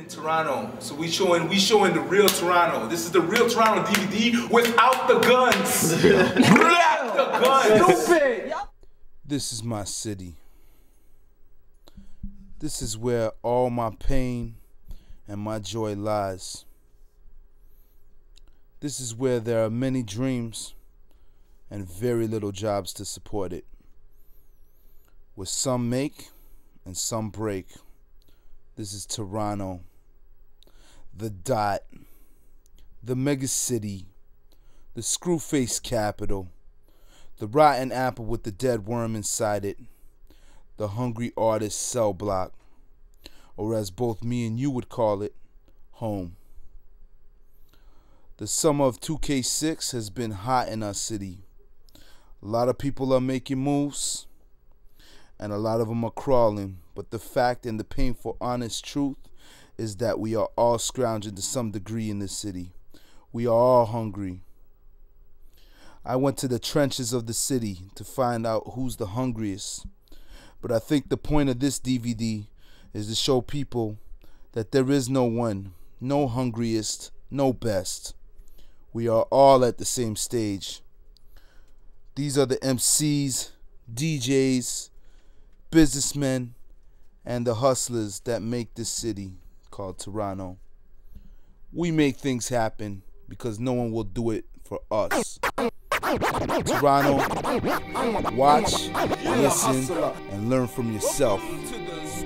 in Toronto. So we showing the real Toronto. This is the real Toronto DVD without the guns. Without the guns. Stupid. This is my city. This is where all my pain and my joy lies. This is where there are many dreams and very little jobs to support it. Where some make and some break. This is Toronto, the dot, the mega city, the screw-faced capital, the rotten apple with the dead worm inside it, the hungry artist cell block, or as both me and you would call it, home. The summer of 2K6 has been hot in our city. A lot of people are making moves, and a lot of them are crawling. But the fact and the painful honest truth is that we are all scrounging to some degree in this city. We are all hungry. I went to the trenches of the city to find out who's the hungriest. But I think the point of this DVD is to show people that there is no one, no hungriest, no best. We are all at the same stage. These are the MCs, DJs, businessmen, and the hustlers that make this city called Toronto. We make things happen because no one will do it for us. Toronto, watch, listen, and learn from yourself.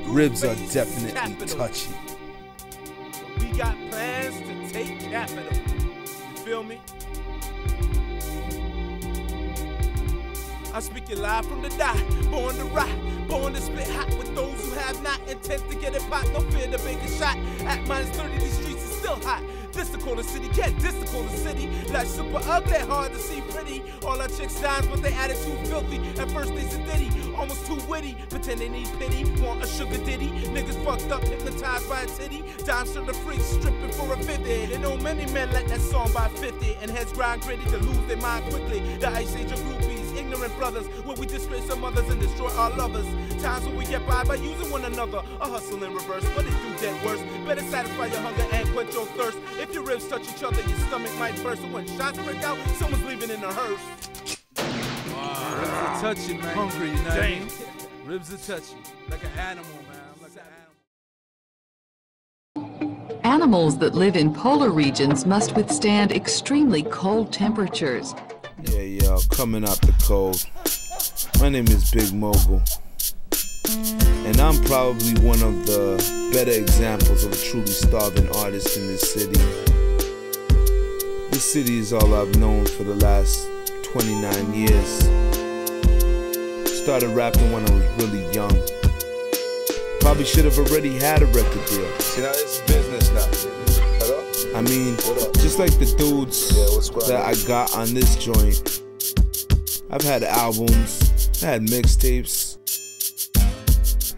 Ribs are definitely touchy. We got plans to take capital. You feel me? I speak it live from the die, born to rock, born to spit hot with those who have not intent to get it popped. No fear to make a shot. At -30, these streets is still hot. This the corner city, can't diss the corner city. Life super ugly, hard to see pretty. All our chicks dimes, but they attitude filthy. At first they said ditty, almost too witty. Pretend they need pity, want a sugar ditty. Niggas fucked up, hypnotized by a titty. Dimes to the freaks, stripping for a 50. They know many men like that song by 50. And heads grind gritty to lose their mind quickly. The ice age of groupies. Ignorant brothers, where we disgrace our mothers and destroy our lovers. Times when we get by using one another. A hustle in reverse, but it do get worse. Better satisfy your hunger and quench your thirst. If your ribs touch each other, your stomach might burst. And when shots break out, someone's leaving in a hearse. Wow, Ribz Iz Touchn, man. Hungry, you know what I mean? Ribz Iz Touchn, like an animal, man. Like an animal. Animals that live in polar regions must withstand extremely cold temperatures. Yeah, yo, coming out the cold. My name is Big Mogul, and I'm probably one of the better examples of a truly starving artist in this city. This city is all I've known for the last 29 years. Started rapping when I was really young. Probably should have already had a record deal. See, now it's business now. Hello? I mean, just like the dudes that I got on this joint, I've had albums, I had mixtapes,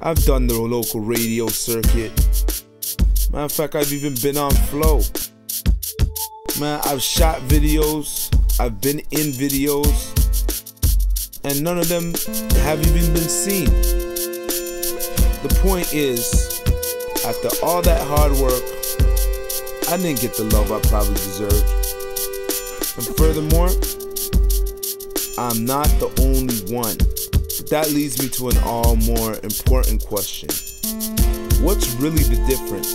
I've done the local radio circuit. Matter of fact, I've even been on Flow. Man, I've shot videos, I've been in videos, and none of them have even been seen. The point is, after all that hard work, I didn't get the love I probably deserved. And furthermore, I'm not the only one. But that leads me to an all more important question. What's really the difference?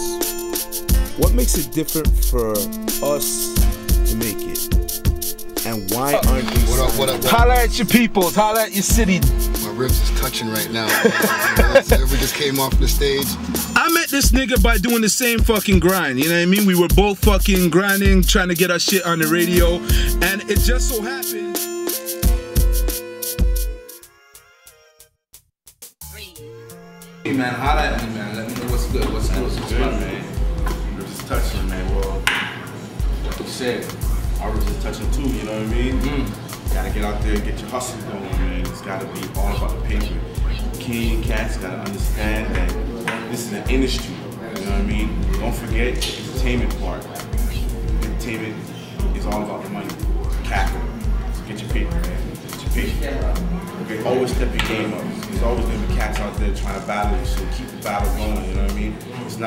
What makes it different for us to make it? And why aren't they What up? Holla at your peoples, holla at your city. My Ribz is touching right now. We just came off the stage. I met this nigga by doing the same fucking grind, you know what I mean? We were both fucking grinding, trying to get our shit on the radio, and it just so happened. Hey man, holla at me, man. Let me know what's good. What's good, man? Ribz Iz Touchn, man. Well, like you said, our Ribz Iz Touchn too, you know what I mean? Gotta get out there and get your hustle going, man. It's gotta be all about the paper. King cats gotta understand that this is an industry, you know what I mean? Don't forget the entertainment part. Entertainment is all about the money, capital. So get your paper, man. Get your pay. Okay, always step your game up. There's always gonna be cats out there trying to battle and shit, keep the battle going, you know what I mean? It's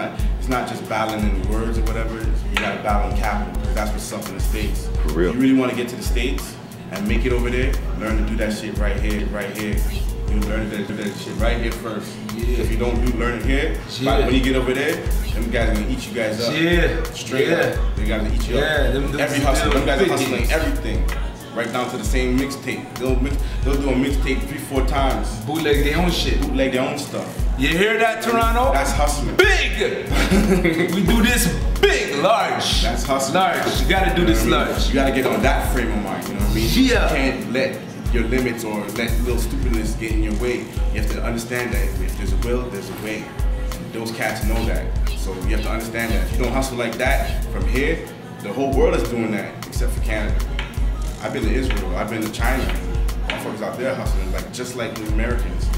not just battling in words or whatever, you gotta battle in capital, because that's what's up in the States. For real. If you really wanna get to the States and make it over there, learn to do that shit right here, right here. You learn to do that shit right here first. Yeah. If you don't learn it here, when you get over there, them guys are gonna eat you guys up. Yeah. Straight up. They guys gonna eat you up. Every hustle, them guys are hustling everything. Right down to the same mixtape. They'll do a mixtape 3-4 times. Bootleg their own shit. Bootleg their own stuff. You hear that, Toronto? That's hustling. Big! We do this big, large. That's hustling. Large. You gotta do this large. You gotta get on that frame of mind, you know what I mean? Yeah. You can't let your limits or let little stupidness get in your way. You have to understand that if there's a will, there's a way. And those cats know that. So you have to understand that. If you don't hustle like that from here, the whole world is doing that except for Canada. I've been to Israel, I've been to China. Motherfuckers out there hustling, like just like the Americans.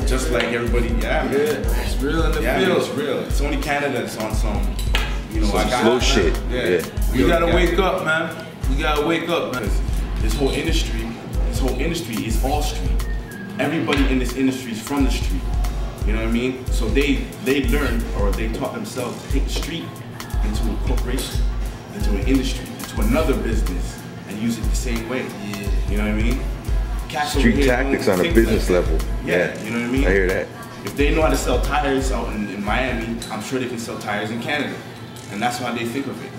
Just like everybody, yeah, man. It's real in the field. Man, it's real. It's only Canada that's on some, you know, I got slow shit. Yeah. We gotta wake up, man. We gotta wake up, man. This whole industry is all street. Everybody in this industry is from the street. You know what I mean? So they learned, or they taught themselves to take the street into a corporation, into an industry, into another business, and use it the same way. Yeah. You know what I mean? Cats Street tactics on a business level. Yeah, you know what I mean? I hear that. If they know how to sell tires out in Miami, I'm sure they can sell tires in Canada. And that's how they think of it.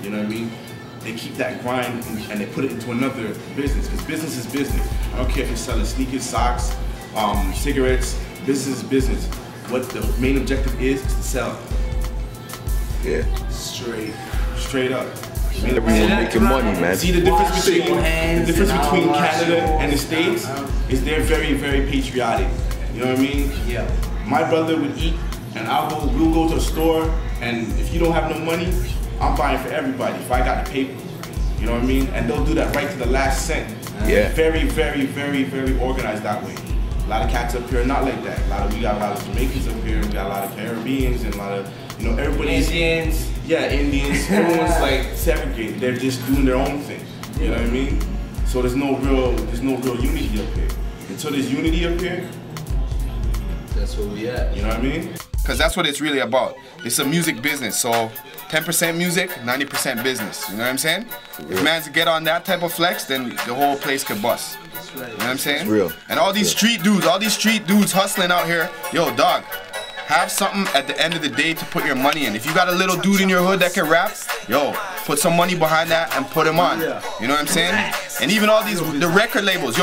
You know what I mean? They keep that grind and they put it into another business, because business is business. I don't care if you're selling sneakers, socks, cigarettes, business is business. What the main objective is to sell. Yeah. Straight up. Everyone making money, man. See the difference between Canada and the States is they're very, very patriotic. You know what I mean? Yeah. My brother would eat, and we'll go to a store, and if you don't have no money, I'm buying for everybody if I got the paper. You know what I mean? And they'll do that right to the last cent. Yeah. Very, very, very, very organized that way. A lot of cats up here are not like that. We got a lot of Jamaicans up here, we got a lot of Caribbeans, and a lot of, you know, everybody's Indians. Yeah, Indians. Everyone's like segregated. They're just doing their own thing. You know what I mean? So there's no real unity up here. Until there's unity up here, that's where we at. You know what I mean? Because that's what it's really about. It's a music business. So 10% music, 90% business. You know what I'm saying? If man's get on that type of flex, then the whole place could bust. You know what I'm saying? It's real. And all these street dudes hustling out here, yo, dog, have something at the end of the day to put your money in. If you got a little dude in your hood that can rap, yo, put some money behind that and put him on. You know what I'm saying? And even all the record labels,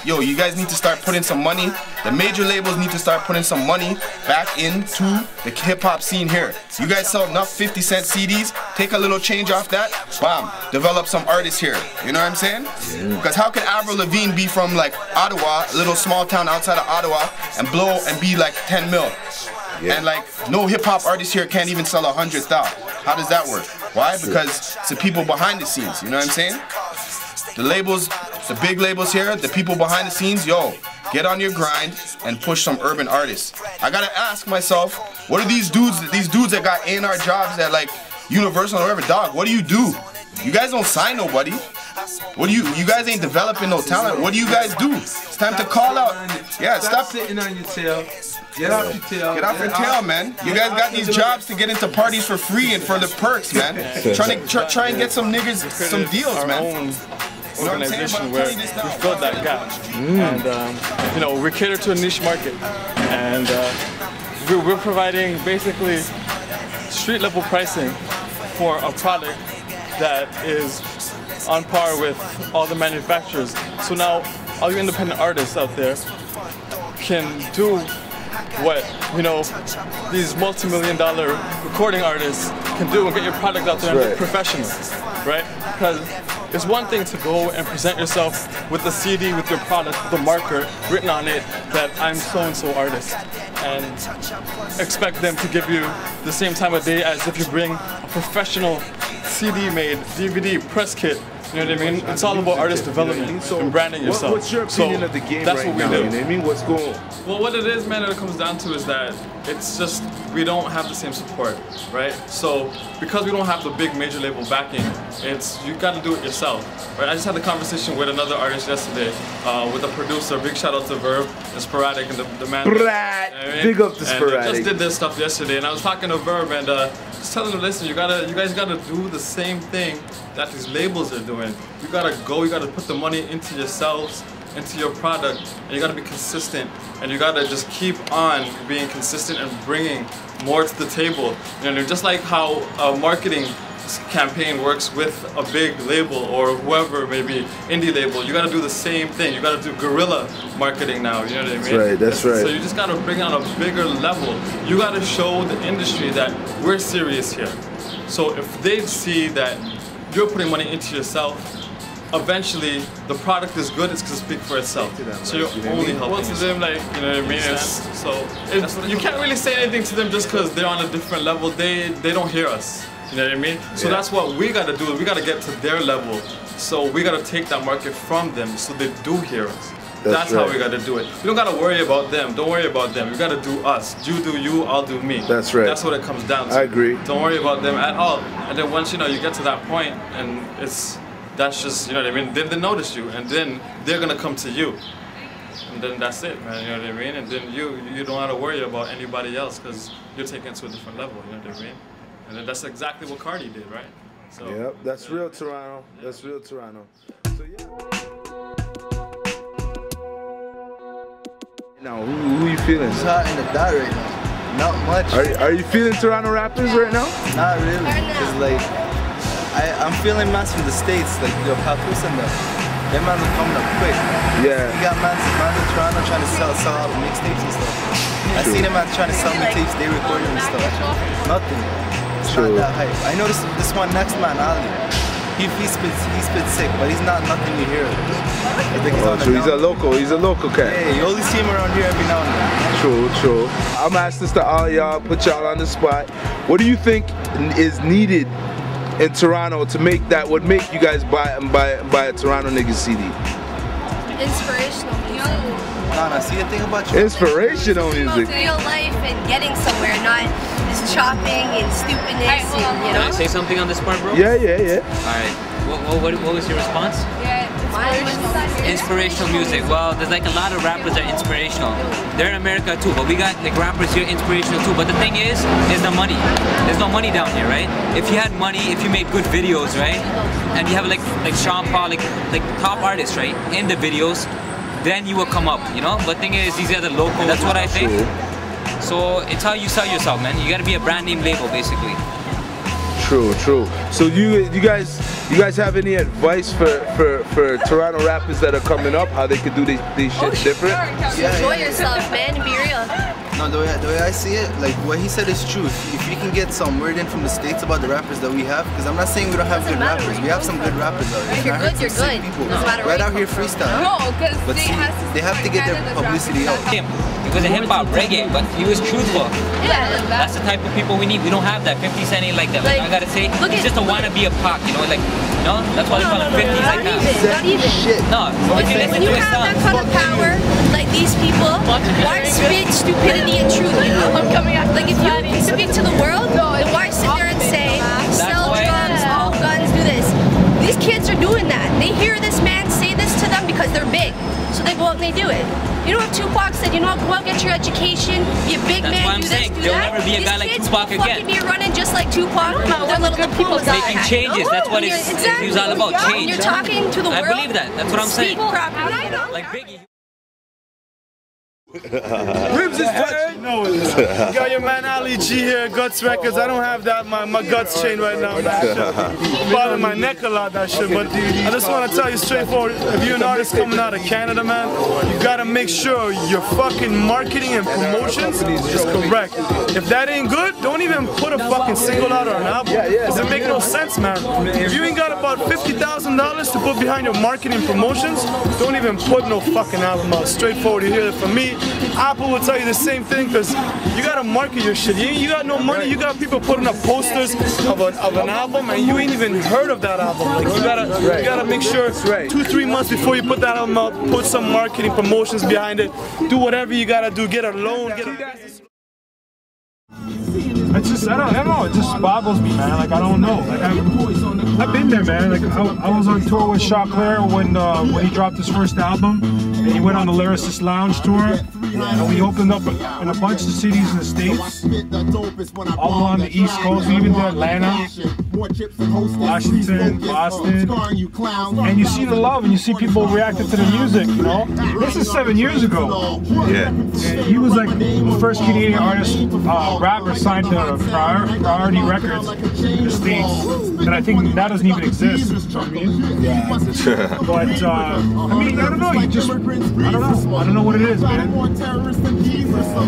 yo, you guys need to start putting some money. The major labels need to start putting some money back into the hip-hop scene here. You guys sell enough 50-cent CDs, take a little change off that, bam, develop some artists here. You know what I'm saying? Because how can Avril Lavigne be from like Ottawa, a little small town outside of Ottawa, and blow and be like 10 mil? Yeah. And like no hip-hop artist here can't even sell 100,000. How does that work? Why? Because it's the people behind the scenes, you know what I'm saying? The labels, the big labels here, the people behind the scenes, yo, get on your grind and push some urban artists. I gotta ask myself, what are these dudes that got A&R jobs at like Universal or whatever, dog, what do? You guys don't sign nobody. What do you guys ain't developing no talent. What do you guys do? It's time to call out. Yeah, stop sitting on your tail. Get off your tail. Get off your tail, man. You guys got these jobs to get into parties for free and for the perks, man. Try and get some niggas some deals, man. Organization where we filled that gap, and you know, we cater to a niche market, and we're providing basically street level pricing for a product that is on par with all the manufacturers. So now all you independent artists out there can do what, you know, these multi-million-dollar recording artists can do and get your product out there and be professional, right? Because it's one thing to go and present yourself with a CD with your product, with a marker written on it that I'm so-and-so artist, and expect them to give you the same time of day as if you bring a professional CD-made DVD press kit. You know what I mean? It's all about artist development and branding yourself. What's your opinion of the game that's right what we now? do. You know what I mean? What's going on? Well, what it is, man, that it comes down to is that it's just we don't have the same support, right? So because we don't have the big major label backing, you got to do it yourself, right? I just had a conversation with another artist yesterday, with a producer. Big shout out to Verb and Sporadic and the man. Big up to Sporadic. And just did this stuff yesterday, and I was talking to Verb and just telling them, listen, you guys gotta do the same thing that these labels are doing. You gotta put the money into yourselves, into your product, and you gotta be consistent, and you gotta just keep on being consistent and bringing more to the table. You know, just like how a marketing campaign works with a big label or whoever, maybe indie label, you gotta do the same thing. You gotta do guerrilla marketing now, you know what I mean? That's right, that's right. So you just gotta bring it on a bigger level. You gotta show the industry that we're serious here. So if they see that you're putting money into yourself, eventually the product is good, it's gonna speak for itself. So you're only helping to them, like, you know what I mean? You can't really say anything to them just because they're on a different level. They don't hear us. You know what I mean? So that's what we gotta do. We gotta get to their level. So we gotta take that market from them so they do hear us. That's how we gotta do it. You don't gotta worry about them. Don't worry about them. You gotta do us. You do you, I'll do me. That's right. That's what it comes down to. I agree. Don't worry about them at all. And then once you get to that point, and that's just, you know what I mean? Then they notice you, and then they're gonna come to you. And then that's it, man, you know what I mean? And then you don't have to worry about anybody else because you're taken to a different level, you know what I mean? And then that's exactly what Cardi did, right? So, yep, that's real Toronto. That's real Toronto. So yeah. Now, who you feeling? It's hot in the dot right now. Not much. Are you feeling Toronto rappers right now? Not really, because like I'm feeling mans from the States, like yo, Papoose and them. Them mans are coming up quick. Yeah. You got mans in Toronto trying to sell out mixtapes and stuff. I see them out trying to sell me tapes, they recording and stuff. Nothing. It's not that hype. I know this one next man, Ali. He spits sick, but he's not nothing you hear. So he's a local cat. Yeah, you only see him around here every now and then. True. I'm asking this to all y'all, put y'all on the spot. What do you think is needed in Toronto to make that would make you guys buy a Toronto nigga CD? Inspirational music. No, see the thing about you. Inspirational music. Real life and getting somewhere, not just chopping and stupidness. And, you know. Can I say something on this part, bro? Yeah. All right. What was your response? Yeah, inspirational music. Well, there's like a lot of rappers that are inspirational. They're in America too, but we got like rappers here inspirational too. But the thing is the money. There's no money down here, right? If you had money, if you made good videos, right, and you have like Sean Paul, like top artists, right, in the videos, then you will come up, you know. But the thing is, these are the local. That's what I think. So it's how you sell yourself, man. You got to be a brand name label, basically. True. So you guys have any advice for Toronto rappers that are coming up, how they could do these shit different? Enjoy yourself, man. Be real. No, the way I see it, like what he said is true. If you can get some word in from the States about the rappers that we have, because I'm not saying we don't have good rappers. We have some good rappers out here. If you're good, you're good. Doesn't matter right out here freestyle. No, because they have to get their publicity out. Because of hip-hop, reggae, but he was truthful. Yeah, that's the type of people we need. We don't have that. 50 Cent ain't like that. Like, I gotta say, he's just a wannabe of Pac, you know, like, no? That's why they call him 50 like that. Not even. No, when you have that kind of power, like these people, why spit stupidity and truth, you know? Like if you speak to the world, then why sit there and say, sell drugs, all guns, do this? These kids are doing that. They hear this man say this to them because they're big. So they go out and they do it. You know what Tupac said, you know, go out, get your education, be a big man, do this, do that. There'll never be a guy like Tupac again. These kids be running just like Tupac, they're little people making changes, that's what it's all about, change. You're talking to the world. I believe that, that's what I'm saying. Like Biggie. Ribz Iz Touchn. You got your man Ali G here, Guts Records. I don't have that, my Guts chain right now. Bothering my neck a lot, that shit. But I just want to tell you straightforward, if you're an artist coming out of Canada, man, you got to make sure your fucking marketing and promotions is correct. If that ain't good, don't even put a fucking single out or an album. Because it makes no sense, man. If you ain't got about $50,000 to put behind your marketing promotions, don't even put no fucking album out. Straightforward, you hear it from me. Apple will tell you the same thing, because you gotta market your shit. You got no money, you got people putting up posters of an album and you ain't even heard of that album. Like you gotta make sure 2-3 months before you put that album out, put some marketing promotions behind it, do whatever you gotta do, get a loan, get a It's just, I don't know, it just boggles me, man. Like, I don't know. Like, I've been there, man. Like, I was on tour with Choclair when he dropped his first album, and he went on the Lyricist Lounge tour, and we opened up in a bunch of cities in the States, all along the East Coast, even to Atlanta, Washington, Boston, and you see the love, and you see people reacting to the music, you know? This is 7 years ago. Yeah. And he was like the first Canadian artist, rapper signed to Priority Records in the States, and I think that doesn't even exist. You know what I mean? Yeah. But I mean, I don't know. You just, I don't know what it is, man.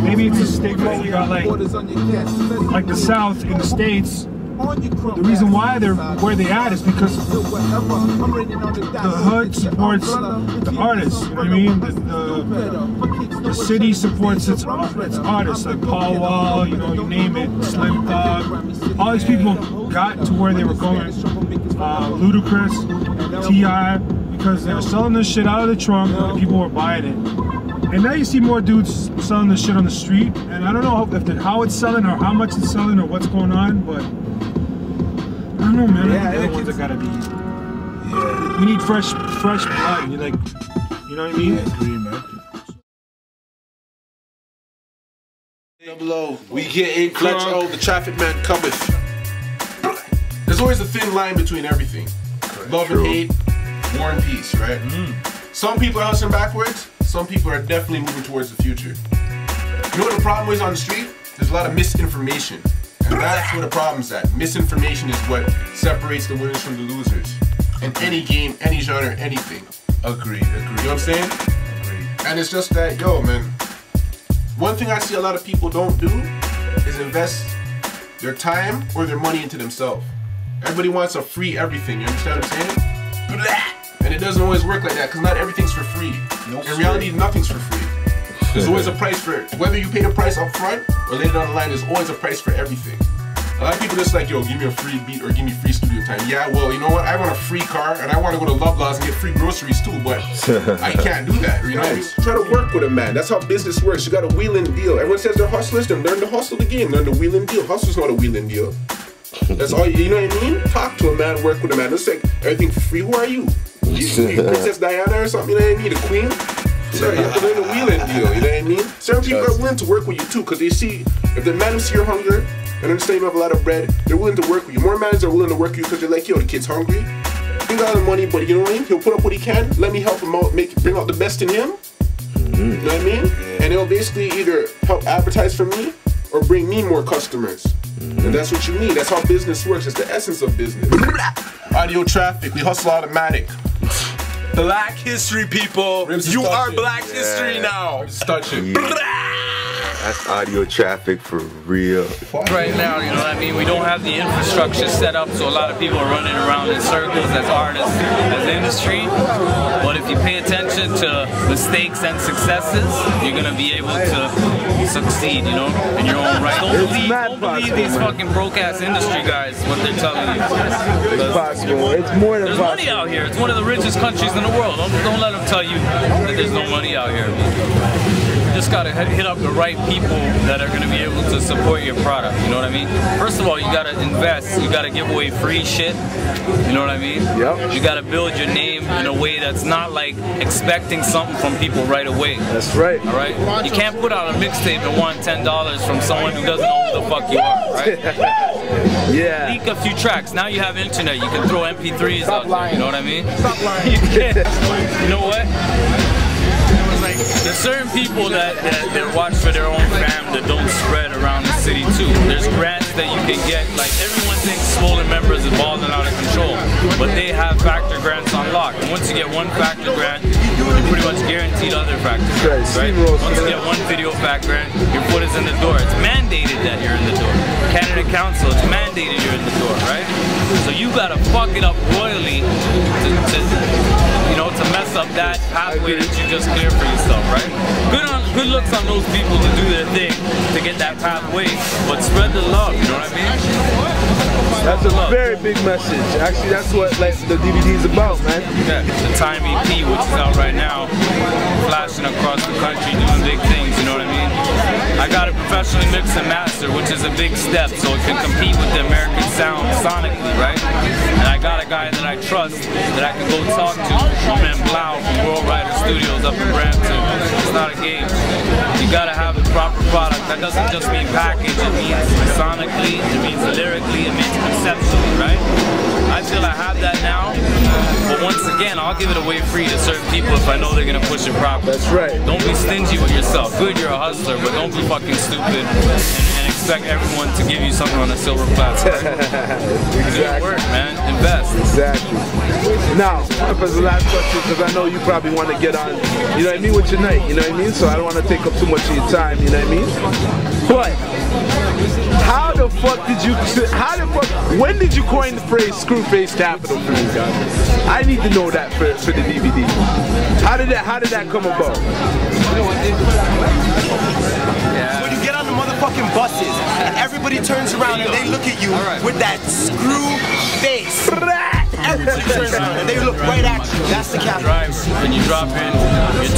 Maybe it's a stigma. You got like the South in the States. The reason why they're where they at is because the hood supports the artists. You know what I mean? The city supports its artists, like Paul Wall, you know, you name it, Slim Thug. All these people got to where they were going. Ludacris, T.I., because they were selling this shit out of the trunk, and people were buying it. And now you see more dudes selling this shit on the street, and I don't know if how it's selling or how much it's selling or what's going on, but I don't know, man. Yeah, the ones that gotta be. Yeah. We need fresh blood. You like, you know what I mean? Yeah, agree, man. Double O, we getting clutch. Oh, the traffic man cometh. There's always a thin line between everything. Love and hate, war and peace, right? Some people are hustling backwards. Some people are definitely moving towards the future. You know what the problem is on the street? There's a lot of misinformation. And that's where the problem's at. Misinformation is what separates the winners from the losers. In any game, any genre, anything. Agreed. You know what I'm saying? Agreed. And it's just that, yo, man, one thing I see a lot of people don't do is invest their time or their money into themselves. Everybody wants a free everything, you understand what I'm saying? And it doesn't always work like that, because not everything's for free. In reality, nothing's for free. There's always a price for it. Whether you pay the price up front or later down the line, there's always a price for everything. A lot of people just like, yo, give me a free beat or give me free studio time. Yeah, well, you know what? I want a free car and I want to go to Loblaws and get free groceries too, but I can't do that. You know what I mean? Try to work with a man. That's how business works. You got to wheel and deal. Everyone says they're hustlers, then learn to hustle the game. Learn to wheel and deal. Hustle's not a wheel and deal. That's all, you know what I mean? Talk to a man, work with a man. It's like everything for free. Who are you? You Princess Diana or something, you know what I mean? The queen? So you have to learn the wheeling deal, you know what I mean? Certain people are willing to work with you too, because they see, if the man see your hunger and understand you have a lot of bread, they're willing to work with you. More men are willing to work with you because they're like, yo, the kid's hungry. He got the money, but you know what I mean? He'll put up what he can, let me help him out, bring out the best in him. You know what I mean? And it'll basically either help advertise for me or bring me more customers. And that's what you need. That's how business works. It's the essence of business. Audio traffic, we hustle automatic. Black history, people. You are Black history now. Ribz Iz Touchn. That's audio traffic for real. Right now, you know what I mean? We don't have the infrastructure set up, so a lot of people are running around in circles as artists, as industry. But if you pay attention to mistakes and successes, you're gonna be able to succeed, you know, in your own right. Don't believe these fucking broke-ass industry guys, what they're telling you. It's possible. It's more than possible. There's money out here. It's one of the richest countries in the world. Don't let them tell you that there's no money out here. You just gotta hit up the right people that are gonna be able to support your product, you know what I mean? First of all, you gotta invest, you gotta give away free shit, you know what I mean? Yep. You gotta build your name in a way that's not like expecting something from people right away. That's right. Alright? You can't put out a mixtape and want $10 from someone who doesn't know who the fuck you are, right? Yeah. Leak a few tracks. Now you have internet, you can throw MP3s out there, you know what I mean? Stop lying. You can. You know what? There's certain people that watch for their own fam that don't spread around the city too. There's grants that you can get, like everyone thinks Swollen Members is balling out of control, but they have factor grants on lock. And once you get one factor grant, you're pretty much guaranteed other factor grants, right? Once you get one video factor grant, your foot is in the door. It's mandated that you're in the door. Canada Council, it's mandated you're in the door, right? So you gotta fuck it up royally to mess up that pathway that you just cleared for yourself, right? Good looks on those people to do their thing to get that pathway, but spread the love, you know what I mean? That's a very big message. Actually, that's what like the DVD is about, man. Yeah, the Time EP, which is out right now, flashing across the country, doing big things, you know what I mean? I got it professionally mixed and mastered, which is a big step, so it can compete with the American sound sonically, right? And I got a guy that I trust, that I can go talk to, my man Blau from World Rider Studios up in Brampton. It's not a game. You gotta have the proper product. That doesn't just mean package, it means sonically, it means lyrically, it means conceptually, right? I feel I have that now, but once again, I'll give it away free to certain people if I know they're gonna push it properly. That's right. Don't be stingy with yourself. Good, you're a hustler, but don't be fucking stupid and expect everyone to give you something on a silver platter. Exactly. Work, man. Invest. Exactly. Now, as the last question, because I know you probably want to get on, you know what I mean, with your night, you know what I mean? So I don't want to take up too much of your time, you know what I mean? But how the fuck did you, when did you coin the phrase Screwface Capital for you guys? I need to know that for the DVD. How did that come about? When you get on the motherfucking buses and everybody turns around and they look at you with that screw face. Everybody turns around and they look right at you. That's the capital. When you drop in, you're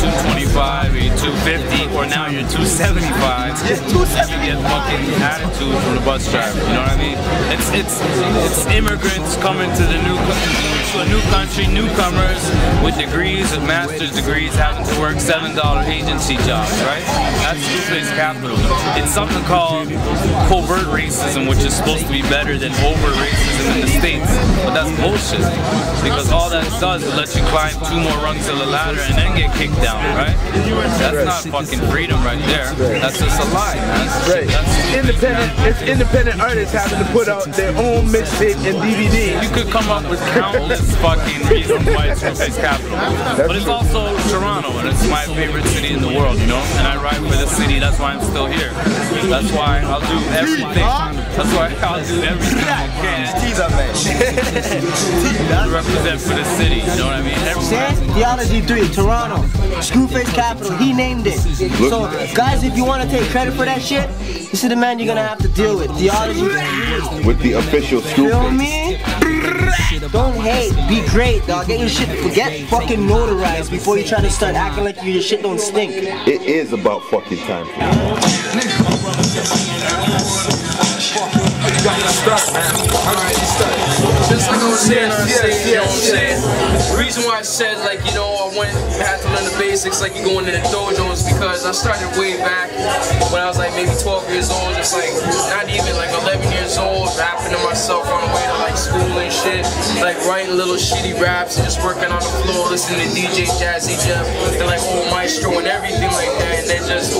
225 or you're 250 or now you're 275. Yeah, 275. You get fucking attitude from the bus driver. You know what I mean? It's immigrants coming to a new country, newcomers with degrees, with master's degrees, having to work $7 agency jobs, right? That's Screwface Capital. It's something called covert racism, which is supposed to be better than overt racism in the States, but that's bullshit. Because all that does is let you climb 2 more rungs of the ladder and then get kicked down, right? That's not fucking freedom right there. That's just a lie, man. It's independent artists having to put out their own mixtape and DVD. You could come up with countless fucking reasons why it's Screwface Capital. But it's also Toronto, and it's my favorite city in the world, you know? And I ride for the city, that's why I'm still here. That's why I'll do everything. That's why I'll do everything I can to represent for the city, you know what I mean? Theology 3, Toronto. Screwface Capital, he named it. So, guys, if you want to take credit for that shit, this is the man you're gonna have to deal with. Theology 3. With the official Screwface. Feel me? Don't hate, be great, dog. Get your shit, forget fucking notarized before you try to start acting like your shit don't stink. It is about fucking time. Just like I was saying on stage, you know what I'm saying? The reason why I said, like, you know, I had to learn the basics, like you going into the dojos, because I started way back when I was like maybe 12 years old, just like, not even like 11 years old, rapping to myself on the way to like school and shit, like writing little shitty raps and just working on the floor, listening to DJ Jazzy Jeff, and like old Maestro and everything like that, and then just,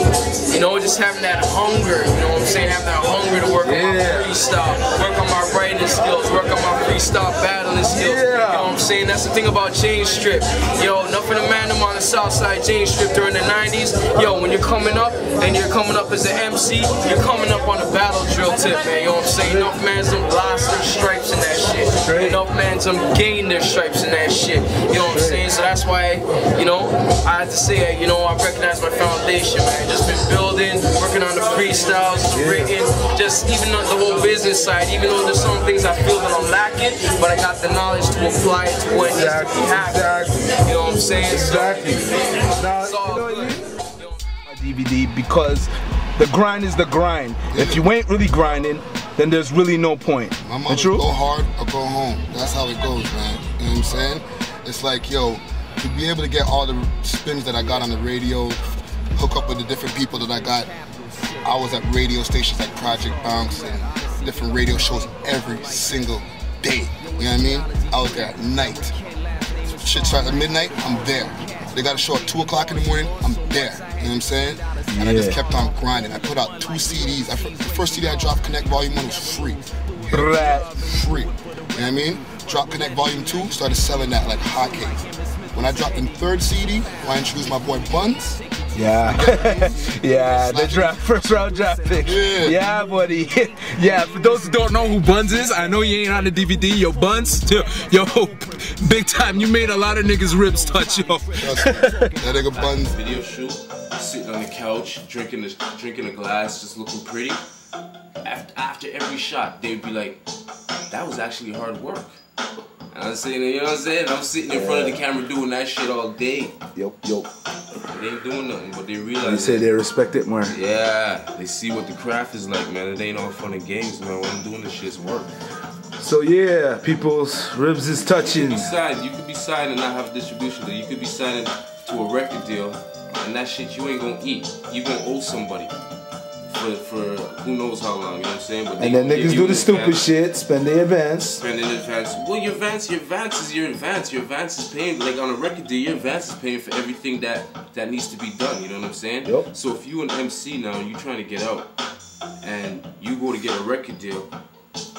you know, just having that hunger, you know what I'm saying, having that hunger to work on my freestyle, work on my writing skills, work on my freestyle battling skills, you know what I'm saying, that's the thing about Jane Strip, yo, enough of the man on the south side Jane Strip during the 90s, yo, when you're coming up, and you're coming up as an MC, you're coming up on a battle drill tip, man, you know what I'm saying, enough mans don't lost their stripes in that shit, enough mans don't gain their stripes in that shit, you know what I'm saying, so that's why, you know, I had to say, you know, I recognize my foundation, man, just been building, working on the freestyles, written, just even on the whole business side, even though there's some things I feel that I'm lacking, but I got the knowledge to apply it to what needs to be happening, you know what I'm saying? Exactly. Now, DVD, because the grind is the grind. If you ain't really grinding, then there's really no point. My motto, go hard or go home. That's how it goes, man. You know what I'm saying? It's like, yo, to be able to get all the spins that I got on the radio, hook up with the different people that I got. I was at radio stations like Project Bounce and different radio shows every single day. You know what I mean? I was there at night. Shit starts at midnight, I'm there. They got a show at 2 o'clock in the morning, I'm there. You know what I'm saying? And I just kept on grinding. I put out 2 CDs. The first CD I dropped, Connect Volume 1, was free. Free. You know what I mean? Drop Connect Volume 2, started selling that like hotcakes. When I dropped the 3rd CD, I introduced my boy Buns. Yeah, yeah, the first round draft pick. Yeah, buddy. Yeah, for those who don't know who Buns is, I know you ain't on the DVD. Yo, Buns, yo, big time. You made a lot of niggas' ribs touch, yo. That nigga Buns. Video shoot, sitting on the couch, drinking a glass, just looking pretty. After every shot, they'd be like, that was actually hard work. And I'm saying, you know what I'm saying? I'm sitting in front of the camera doing that shit all day. Yup. They ain't doing nothing, but they realize. You say they respect it more. Yeah, they see what the craft is like, man. It ain't all fun and games, man. What I'm doing this shit's work. So yeah, people's Ribz Iz Touchn. You could be signed and not have a distribution deal. You could be signed to a record deal, and that shit you ain't gonna eat. You gonna owe somebody for who knows how long. You know what I'm saying? But And then niggas do the stupid shit, spend their advance. Spend in advance. Well, your advance is your advance. Your advance is paying, like on a record deal, your advance is paying for everything that needs to be done. You know what I'm saying? Yep. So if you an MC now and you trying to get out, and you go to get a record deal,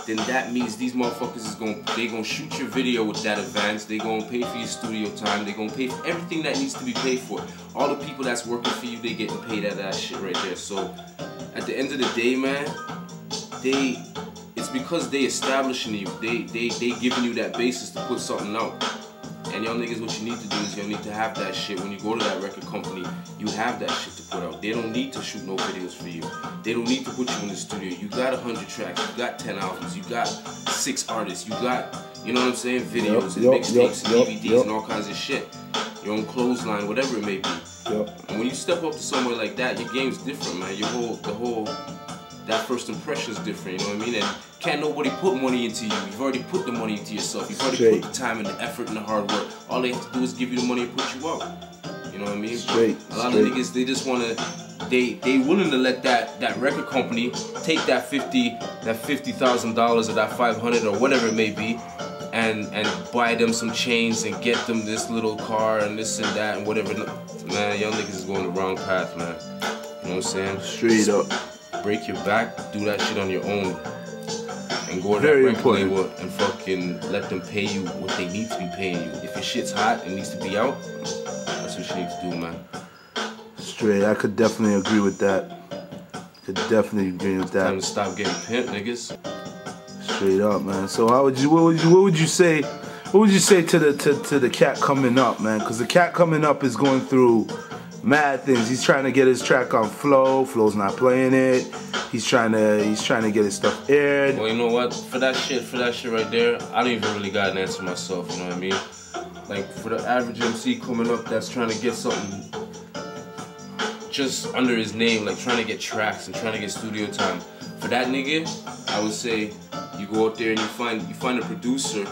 then that means these motherfuckers is gonna shoot your video with that advance. They gonna pay for your studio time. They gonna pay for everything that needs to be paid for. All the people that's working for you, they getting paid out of that shit right there. So at the end of the day, man, it's because they establishing you. They giving you that basis to put something out. And y'all niggas, what you need to do is y'all need to have that shit. When you go to that record company, you have that shit to put out. They don't need to shoot no videos for you. They don't need to put you in the studio. You got 100 tracks, you got 10 albums, you got 6 artists, you got, you know what I'm saying, videos and mixtapes and DVDs and all kinds of shit. Your own clothesline, whatever it may be. And when you step up to somewhere like that, your game's different, man. That first impression's different, you know what I mean? And can't nobody put money into you. You've already put the money into yourself. You've already put the time and the effort and the hard work. All they have to do is give you the money and put you out. You know what I mean? A lot of niggas, they just wanna, they willing to let that record company take that $50,000 or that $500 or whatever it may be, and buy them some chains and get them this little car and this and that and whatever. Man, young niggas is going the wrong path, man. You know what I'm saying? Straight up. Break your back, do that shit on your own, and go to that record label and fucking let them pay you what they need to be paying you. If your shit's hot and needs to be out, that's what you need to do, man. Straight, I could definitely agree with that. Time to stop getting pimped, niggas. Straight up, man. So what would you say to the cat coming up, man? Because the cat coming up is going through mad things. He's trying to get his track on Flow. Flow's not playing it. He's trying to get his stuff aired. Well, you know what? For that shit right there, I don't even really got an answer myself. You know what I mean? Like for the average MC coming up that's trying to get something just under his name, like trying to get tracks and trying to get studio time. For that nigga, I would say you go out there and you find a producer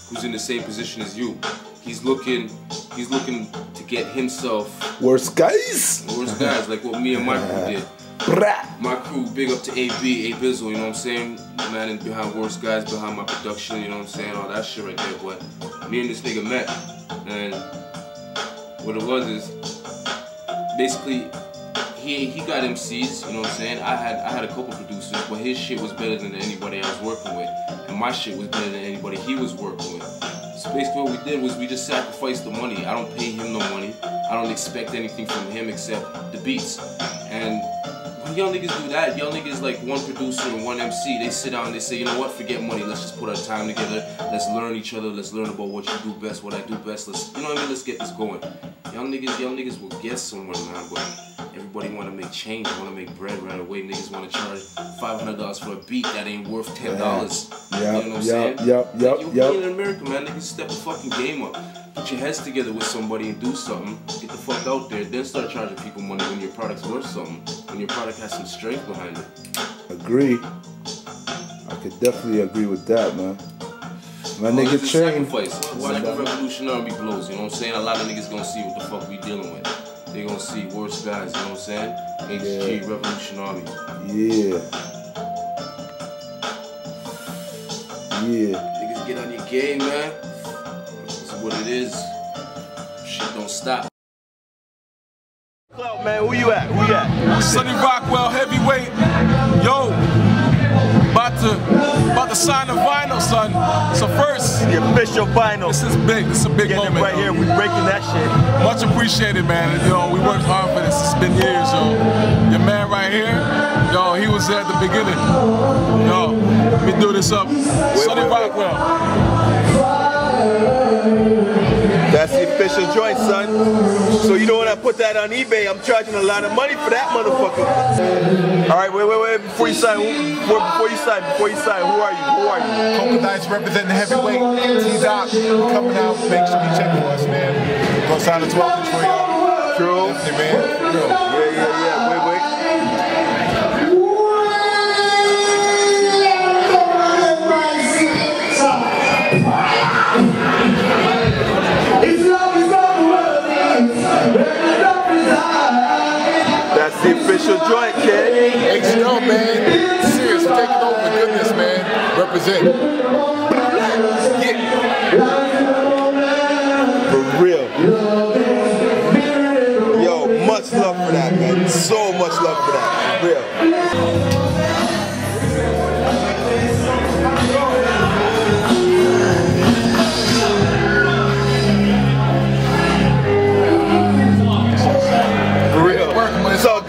who's in the same position as you. He's looking to get himself worse guys, like what me and my crew did. My crew, big up to AB, A-Bizzle, you know what I'm saying? Man behind Worst Guys, behind my production, you know what I'm saying? All that shit right there, but me and this nigga met, and what it was is basically he got MCs, you know what I'm saying? I had a couple producers, but his shit was better than anybody I was working with, and my shit was better than anybody he was working with. So basically what we did was we just sacrificed the money. I don't pay him no money. I don't expect anything from him except the beats. And when y'all niggas do that, y'all niggas like one producer and one MC, they sit down and they say, you know what, forget money, let's just put our time together, let's learn each other, let's learn about what you do best, what I do best, let's, you know what I mean, let's get this going. Y'all niggas will get somewhere, man, but everybody wanna make change, wanna make bread right away. Niggas wanna charge $500 for a beat that ain't worth $10. You know what I'm saying? Yep. In America, man, niggas step the fucking game up. Put your heads together with somebody and do something. Get the fuck out there. Then start charging people money when your product's worth something. When your product has some strength behind it. Agree. I could definitely agree with that, man. My nigga trained. Watch the Revolution Army blows, you know what I'm saying? A lot of niggas gonna see what the fuck we dealing with. They gonna see Worst Guys, you know what I'm saying? HG, Revolution Army. Yeah. Niggas get on your game, man. This is what it is. Shit don't stop. Man, where you at? Sonny Rockwell, heavyweight. Yo, about to sign a vinyl, son. So first, the official vinyl. This is big. This is a big moment. Right here, we breaking that shit. Much appreciated, man. You know, we worked hard for this. It's been years, yo. Your man right here, yo, he was there at the beginning. Yo, let me do this up. Sonny Rockwell. That's the official joint, son. So you know when I put that on eBay, I'm charging a lot of money for that motherfucker. All right, wait. Before you sign, who are you? Coca Dice representing the heavyweight. T-Dot coming out. Make sure you check for us, man. Gonna sign a 12-inch for y'all. True. Definitely, man. Yeah. Wait. That's the official joint, kid. HL, man. Serious, taking over. Goodness, man. Represent. For real. Yo, much love for that, man. So much love for that. For real.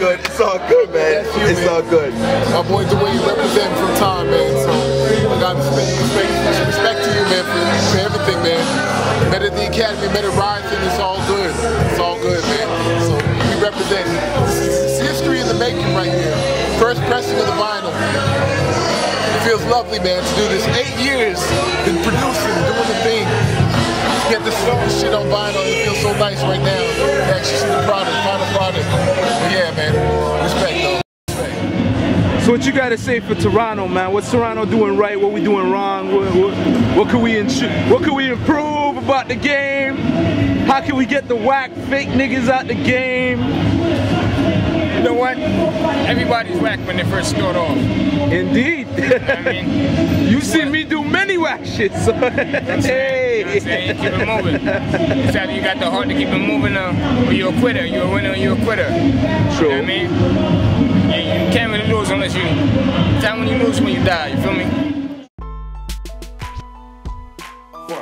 It's all good, man. It's all good. My boy Dwayne representing from time, man. So I got respect to you, man, for everything, man. Met at the Academy, met at Ryerson. It's all good. It's all good, man. So we represent. It's history in the making right here. First pressing of the vinyl. It feels lovely, man, to do this. 8 years in producing, doing the thing. Get this shit on vinyl. It feels so nice right now. Actually see the product, final product. But yeah, man. Respect, though. So what you gotta say for Toronto, man? What's Toronto doing right? What we doing wrong? What can we improve about the game? How can we get the whack fake niggas out the game? You know what? Everybody's whack when they first start off. Indeed. You know what I mean? You see me do many whack shit, so hey. You know what I'm saying? Keep it moving. It's either you got the heart to keep it moving or you're a quitter. You're a winner or you're a quitter. True. You know what I mean? You can't really lose unless you... Time when you lose when you die, you feel me?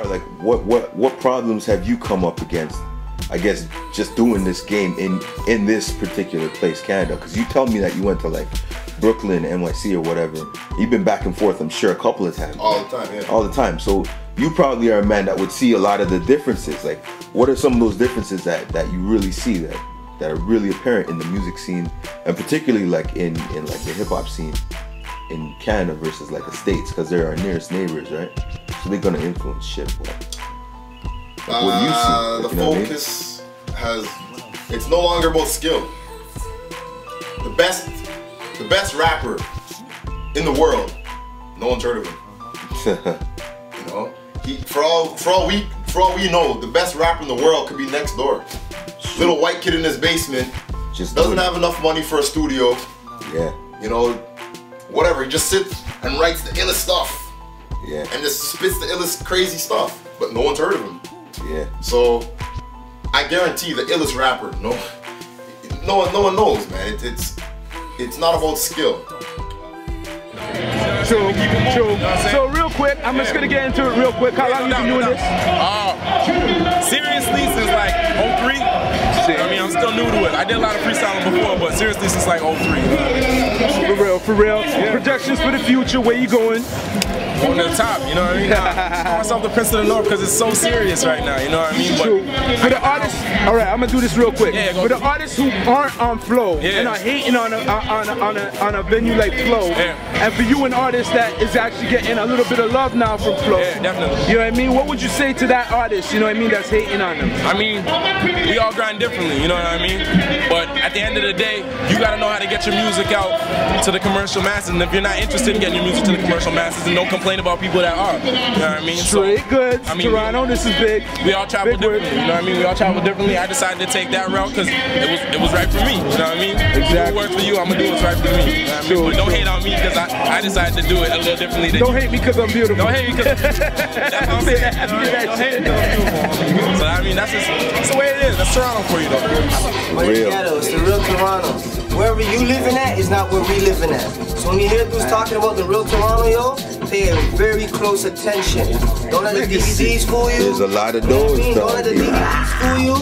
Like what problems have you come up against? I guess just doing this game in this particular place, Canada, because you tell me that you went to like Brooklyn, NYC or whatever. You've been back and forth, I'm sure, a couple of times. All the time, yeah. All the time. So you probably are a man that would see a lot of the differences. Like, what are some of those differences that you really see that are really apparent in the music scene, and particularly like in like the hip hop scene in Canada versus like the States, because they're our nearest neighbors, right? So they're gonna influence shit. But like, what do you see? Like, the focus it's no longer about skill. The best rapper in the world, no one's heard of him. You know, for all we know, the best rapper in the world could be next door. Little white kid in his basement, just doesn't have enough money for a studio. Yeah. You know, whatever. He just sits and writes the illest stuff. Yeah. And just spits the illest crazy stuff, but no one's heard of him. Yeah. So I guarantee the illest rapper, no one knows, man. It's not about skill. True. So real quick, I'm just gonna get into it real quick. How long you been doing this? Seriously, since like 03. I mean, I'm still new to it. I did a lot of freestyling before, but seriously, since like 03. For real. Yeah. Projections for the future, where you going? On the top, you know what I mean? I call myself the Prince of the North because it's so serious right now, you know what I mean? True. For the artists, alright, I'm gonna do this real quick. Yeah, for the artists who aren't on Flow and are hating on a venue like Flow, and for you an artist that is actually getting a little bit of love now from Flow, definitely. You know what I mean? What would you say to that artist, you know what I mean, that's hating on them? I mean, we all grind differently, you know what I mean? But at the end of the day, you gotta know how to get your music out to the commercial masses, and if you're not interested in getting your music to the commercial masses, then don't complain about people that are. You know what I mean? Straight goods. I mean, Toronto, this is big. We all travel differently. You know what I mean? We all travel differently. I decided to take that route because it was right for me. You know what I mean? Exactly. If it works for you, I'm gonna do what's right for me. You know what I mean? But don't hate on me because I decided to do it a little differently. Don't hate me because I'm beautiful. Don't hate me because that's what I'm saying. Don't hate me because I'm beautiful. So I mean, that's the way it is. That's Toronto for you, though. It's the real Toronto. Wherever you living at is not where we living at. So when you hear dudes talking about the real Toronto, yo, pay very close attention. Don't let the DVDs fool you. There's a lot of those. Don't let the DVDs fool you.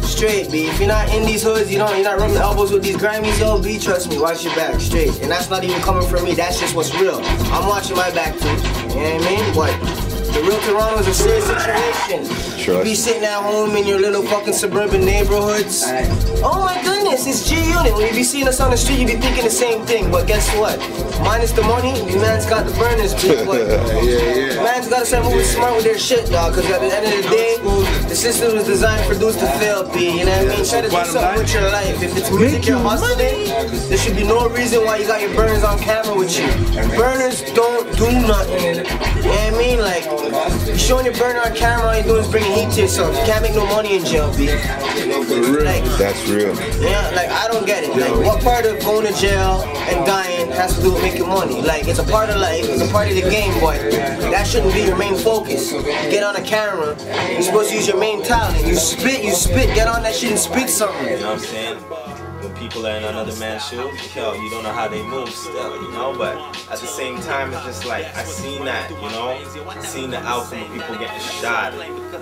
Straight, B. If you're not in these hoods, you're not rubbing elbows with these Grammys, yo, B, trust me, watch your back, straight. And that's not even coming from me, that's just what's real. I'm watching my back too, you know what I mean? But The real Toronto is a serious situation. You be sitting at home in your little fucking suburban neighborhoods. Oh my goodness, it's G-Unit. When you be seeing us on the street, you be thinking the same thing. But guess what? Minus the money, the man's got the burners, bitch. But man's gotta start moving smart with their shit, dog. Cause at the end of the day, the system was designed for dudes to fail, B. You know what I mean? Try to do something with your life. If it's music you're hustling, there should be no reason why you got your burners on camera with you. Burners don't do nothing. You know what I mean? Like, you showing your burner on camera, all you doing is bringing heat to yourself. You can't make no money in jail, B. Like, that's real. Yeah, like, I don't get it. Like, what part of going to jail and dying has to do with making money? Like, it's a part of life, it's a part of the game, but that shouldn't be your main focus. You get on a camera, you're supposed to use your main talent. You spit, get on that shit and spit something. You know what I'm saying? When people are in another man's shoes, yo, you don't know how they move still, you know? But at the same time, it's just like, I seen that, you know? I seen the outcome of people getting shot,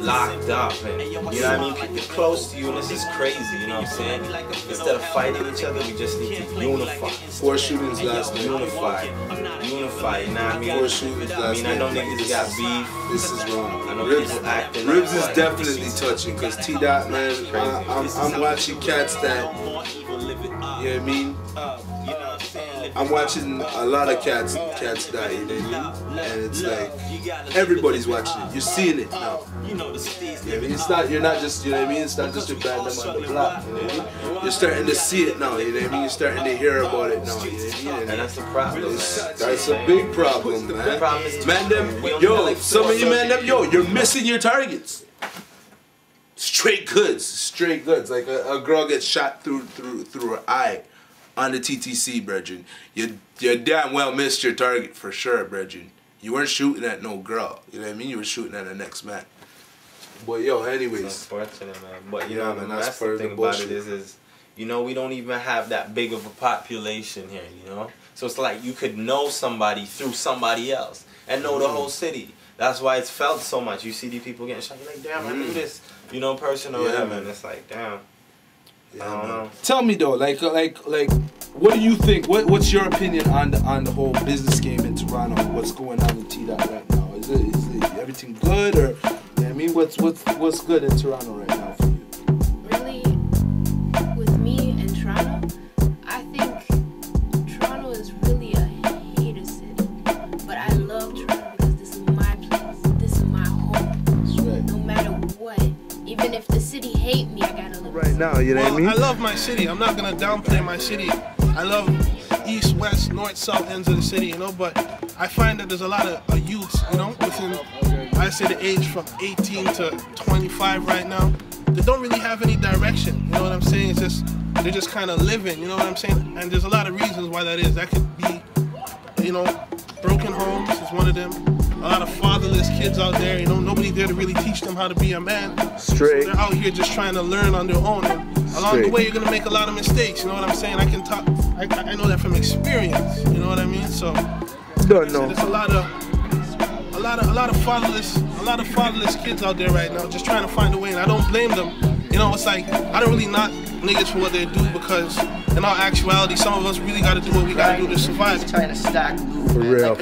locked up, and, you know what I mean? People close to you, and this is crazy, you know what I'm saying? Instead of fighting each other, we just need to unify. 4 shootings last night. Unify, you know what I mean? 4 shootings last night. I know niggas got beef. This is wrong. I know people acting. Ribz is definitely touching, because T-Dot, man, I'm watching cats that, you know what I mean? I'm watching a lot of cats die, you know what I mean? And it's like, everybody's watching it. You're seeing it now. You know what I mean? It's not, you're not just, you know what I mean? It's not just your band them on the block, you know what I mean? You're starting to see it now, you know what I mean? You're starting to hear about it now, you know what I mean? And that's the problem. That's a big problem, man. Man, them, yo, some of you man, them, yo, you're missing your targets. Straight goods. Like a girl gets shot through her eye on the TTC, brethren. You damn well missed your target for sure, brethren. You weren't shooting at no girl. You know what I mean? You were shooting at the next man. But yo, anyways. It's unfortunate, man. But you know, man, that's the thing about it is, you know, we don't even have that big of a population here, you know? So it's like you could know somebody through somebody else and know the whole city. That's why it's felt so much. You see these people getting shot, you're like, damn, I knew this, you know, person or whatever, and it's like, damn. I don't know. Tell me though, like, what do you think? What's your opinion on the whole business game in Toronto? What's going on in T-Dot right now? Is it everything good, or you know what I mean? What's good in Toronto right now for you? Really, with me and Toronto, I think Toronto is really a hater city. But I love Toronto because this is my place. This is my home. That's right. No matter what, even if the city hate me, I gotta live right now. You know what I mean? I love my city. I'm not gonna downplay my city. I love east, west, north, south ends of the city, you know, but I find that there's a lot of youths, you know, within, I say the age from 18 to 25 right now, they don't really have any direction, you know what I'm saying? It's just, they're just kind of living, you know what I'm saying? And there's a lot of reasons why that is. That could be, you know, broken homes is one of them. A lot of fatherless kids out there, you know, nobody there to really teach them how to be a man. Straight. So they're out here just trying to learn on their own. And along the way, you're gonna make a lot of mistakes. You know what I'm saying? I can talk. I know that from experience. You know what I mean? So don't know. There's a lot of fatherless kids out there right now, just trying to find a way. And I don't blame them. You know, it's like I don't really knock niggas for what they do, because in all actuality, some of us really got to do what we got to do to survive. Trying to stack. For real.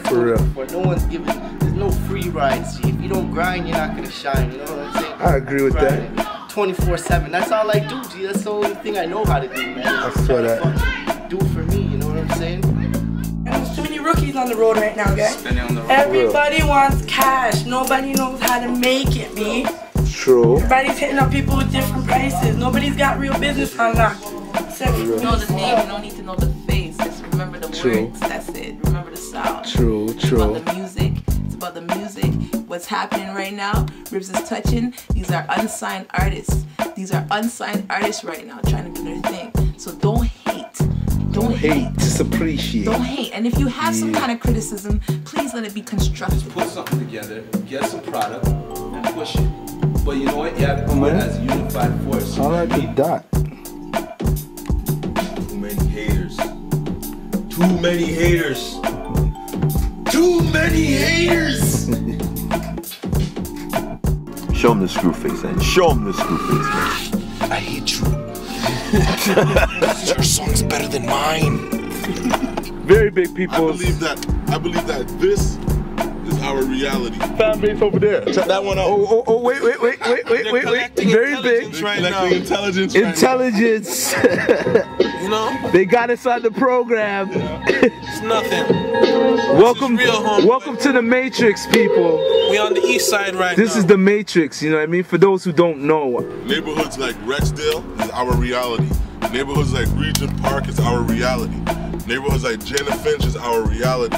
No one's giving. There's no free rides. If you don't grind, you're not gonna shine. You know what I'm saying? I agree with that. 24/7. That's all I do, G. That's the only thing I know how to do, man. I saw that. Do for me. You know what I'm saying? There's too many rookies on the road right now, guys. Everybody wants cash. Nobody knows how to make it, B. True. Everybody's hitting up people with different prices. Nobody's got real business on lock. Except for you know the name, you don't need to know the face. Just remember the words. That's it. Remember the sound. True. It's about the music. It's about the music. What's happening right now? Ribz Iz Touchn. These are unsigned artists. These are unsigned artists right now trying to do their thing. So don't hate. Don't hate. Just appreciate. Don't hate. And if you have some kind of criticism, please let it be constructive. Put something together, get some product, and push it. But you know what? You have to do it as a unified force. All right, the dot. Too many haters. Too many haters. Too many haters. Show him the screw face, and show him the screw face, man. I hate you. Your song's better than mine. Very big people. I believe that this is our reality. Fan base over there. Check that one out. Oh, wait. Very big. Right now. Intelligence. Intelligence. You know? They got us on the program. It's nothing. Welcome to the Matrix, people. We on the east side right This now. is the Matrix, you know what I mean? For those who don't know. Neighborhoods like Rexdale is our reality. Neighborhoods like Regent Park is our reality. Neighborhoods like Jane and Finch is our reality.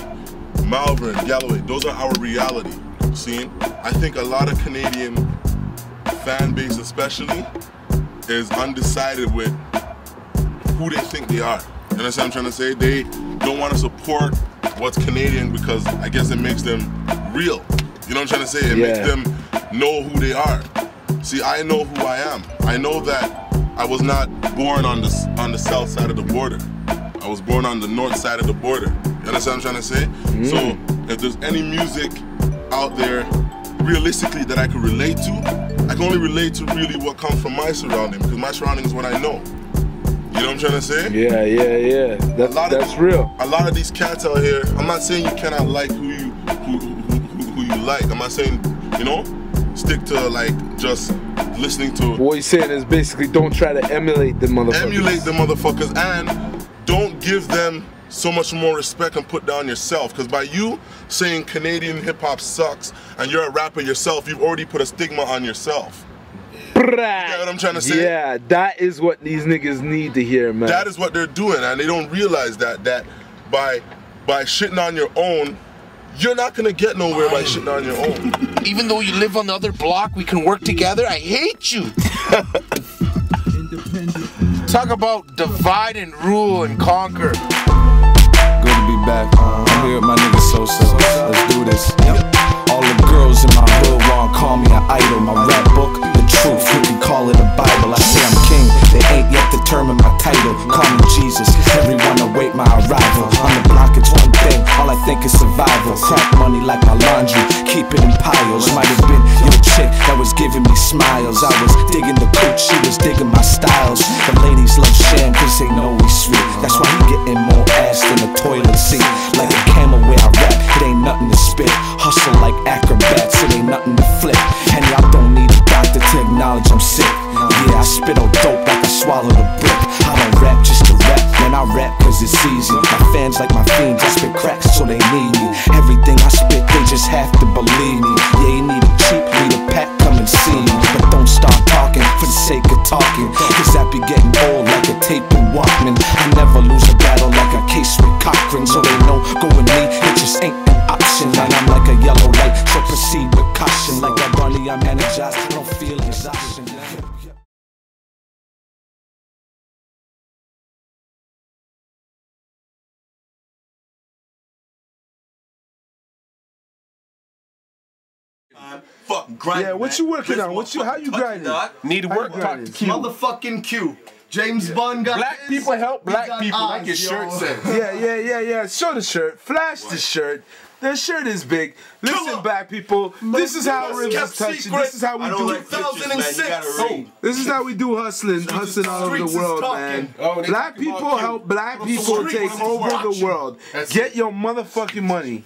Malvern, Galloway, those are our reality. See? I think a lot of Canadian fan base especially is undecided with who they think they are. You understand what I'm trying to say? They don't want to support what's Canadian because I guess it makes them real. You know what I'm trying to say? It makes them know who they are. See, I know who I am. I know that I was not born on the south side of the border. I was born on the north side of the border. You understand what I'm trying to say? So if there's any music out there realistically that I can relate to, I can only relate to really what comes from my surrounding, because my surrounding is what I know. You know what I'm trying to say? Yeah. That's real. A lot of these cats out here, I'm not saying you cannot like who you like. I'm not saying, you know, stick to like just listening to. What you're saying is basically don't try to emulate the motherfuckers. Emulate the motherfuckers, and don't give them so much more respect and put down yourself. Because by you saying Canadian hip hop sucks and you're a rapper yourself, you've already put a stigma on yourself. You get what I'm trying to say? Yeah, that is what these niggas need to hear, man. That is what they're doing, and they don't realize that by shitting on your own, you're not gonna get nowhere by shitting on your own. Even though you live on the other block, we can work together. I hate you. Talk about divide and rule and conquer. Good to be back. I'm here with my nigga Sosa. Let's do this. All the girls in my hood want to call me an idol. My rap book, the truth, you can call it a Bible. I say I'm king, they ain't yet determined my title. Call me Jesus, everyone await my arrival. On the block it's one thing, all I think is survival. Crack money like my laundry, keep it in piles. Might have been your chick that was giving me smiles. I was digging the coach, she was digging my styles. The ladies love Sham cause they know we sweet. That's why he getting more ass than a toilet seat. Like a camel where I rap, it ain't nothing to spit. Hustle like acrobats, it ain't nothing to flip. And y'all don't need a doctor to acknowledge I'm sick. Yeah, I spit on dope like I swallowed a brick. I don't rap just to rap, man, I rap cause it's easy. My fans like my fiends, I spit cracks so they need me. Everything I spit, they just have to believe me. Yeah, you need a cheap, need a pack, come and see me. But don't start talking for the sake of talking, cause that be getting old like a tape and Walkman. I never lose a battle like a case with Cochran. So they know going me, it just ain't an option. And I'm like a yellow light, so proceed with caution. Like that Ronnie, I'm energized, I don't feel exhaustion. Fuck grind. Yeah, what you working on? How you grinding? Need work. Talk to Q. Motherfucking Q. James Bond got black this. people help black people, like your shirt says. Yeah. Show the shirt. Flash the shirt. The shirt is big. Listen, black people. This is how Ribz Iz Touchn. This is how we do it. 2006. This is how we do hustling all over the world, man. Black people help black people take over the world. Get your motherfucking money.